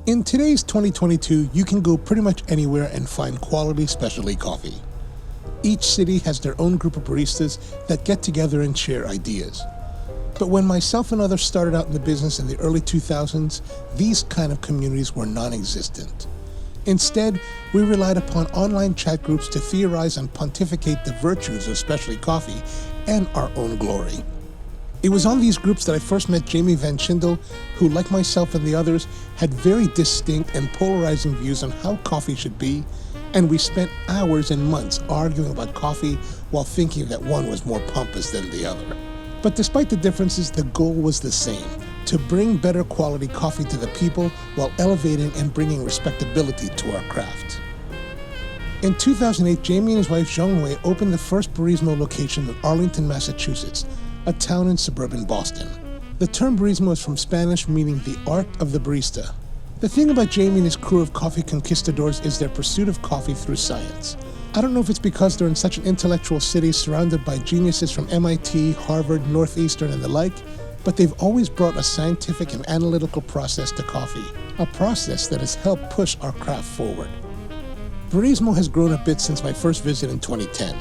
In today's 2022, you can go pretty much anywhere and find quality specialty coffee. Each city has their own group of baristas that get together and share ideas. But when myself and others started out in the business in the early 2000s, these kind of communities were non-existent. Instead, we relied upon online chat groups to theorize and pontificate the virtues of specialty coffee and our own glory. It was on these groups that I first met Jamie Van Schindel, who, like myself and the others, had very distinct and polarizing views on how coffee should be, and we spent hours and months arguing about coffee while thinking that one was more pompous than the other. But despite the differences, the goal was the same: to bring better quality coffee to the people while elevating and bringing respectability to our craft. In 2008, Jamie and his wife Zhongwei opened the first Barismo location in Arlington, Massachusetts, a town in suburban Boston. The term Barismo is from Spanish meaning the art of the barista. The thing about Jamie and his crew of coffee conquistadors is their pursuit of coffee through science. I don't know if it's because they're in such an intellectual city surrounded by geniuses from MIT, Harvard, Northeastern, and the like, but they've always brought a scientific and analytical process to coffee, a process that has helped push our craft forward. Barismo has grown a bit since my first visit in 2010.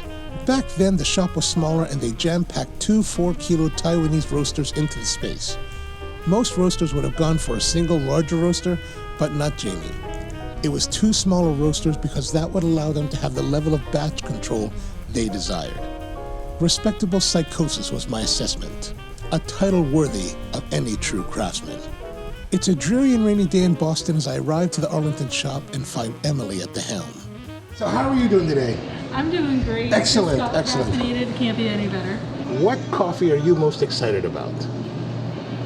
Back then, the shop was smaller and they jam-packed 2 4-kilo Taiwanese roasters into the space. Most roasters would have gone for a single larger roaster, but not Jamie. It was 2 smaller roasters because that would allow them to have the level of batch control they desired. Respectable psychosis was my assessment, a title worthy of any true craftsman. It's a dreary and rainy day in Boston as I arrive to the Arlington shop and find Emily at the helm. So how are you doing today? I'm doing great. Excellent, Just got excellent. Caffeinated, can't be any better. What coffee are you most excited about?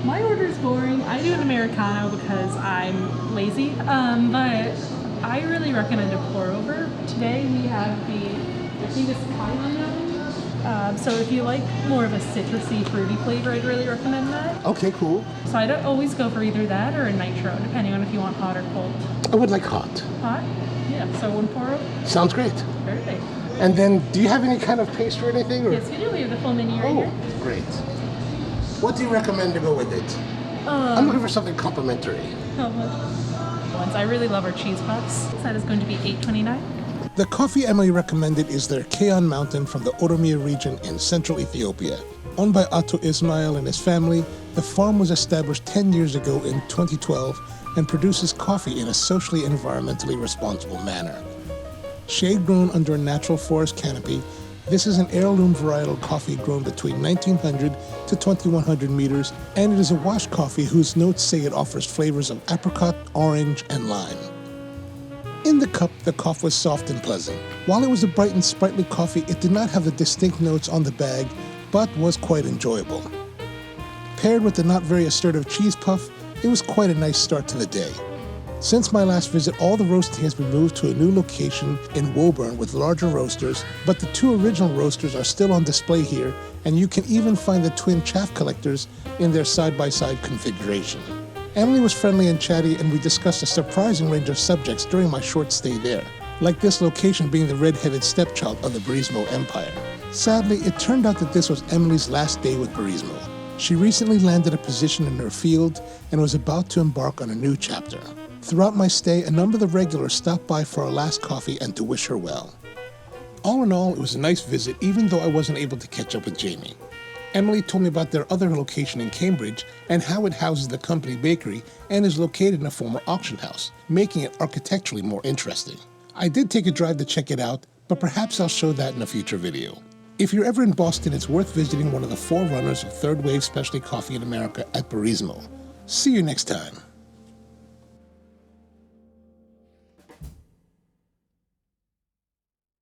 My order is boring. I do an Americano because I'm lazy, but I really recommend a pour over. Today we have I think it's Kayon now. So if you like more of a citrusy, fruity flavor, I'd really recommend that. Okay, cool. So I don't always go for either that or a nitro, depending on if you want hot or cold. I would like hot. Hot? Yeah, so 1 pour over. Sounds great. Perfect. And then, do you have any kind of paste or anything? Or? Yes, we do. We have the full menu right here. Great. What do you recommend to go with it? I'm looking for something complimentary. I really love our cheese puffs. That is going to be $8.29. The coffee Emily recommended is their Kayon mountain from the Oromia region in central Ethiopia. Owned by Ato Ismail and his family, the farm was established 10 years ago in 2012 and produces coffee in a socially and environmentally responsible manner. Shade-grown under a natural forest canopy, this is an heirloom varietal coffee grown between 1900 to 2100 meters, and it is a wash coffee whose notes say it offers flavors of apricot, orange, and lime. In the cup, the coffee was soft and pleasant. While it was a bright and sprightly coffee, it did not have the distinct notes on the bag, but was quite enjoyable. Paired with the not very assertive cheese puff, it was quite a nice start to the day. Since my last visit, all the roasting has been moved to a new location in Woburn with larger roasters, but the 2 original roasters are still on display here, and you can even find the twin chaff collectors in their side-by-side configuration. Emily was friendly and chatty, and we discussed a surprising range of subjects during my short stay there, like this location being the Red Headed Stepchild of the Barismo Empire. Sadly, it turned out that this was Emily's last day with Barismo. She recently landed a position in her field and was about to embark on a new chapter. Throughout my stay, a number of the regulars stopped by for our last coffee and to wish her well. All in all, it was a nice visit, even though I wasn't able to catch up with Jamie. Emily told me about their other location in Cambridge and how it houses the company bakery and is located in a former auction house, making it architecturally more interesting. I did take a drive to check it out, but perhaps I'll show that in a future video. If you're ever in Boston, it's worth visiting one of the forerunners of third-wave specialty coffee in America at Barismo. See you next time.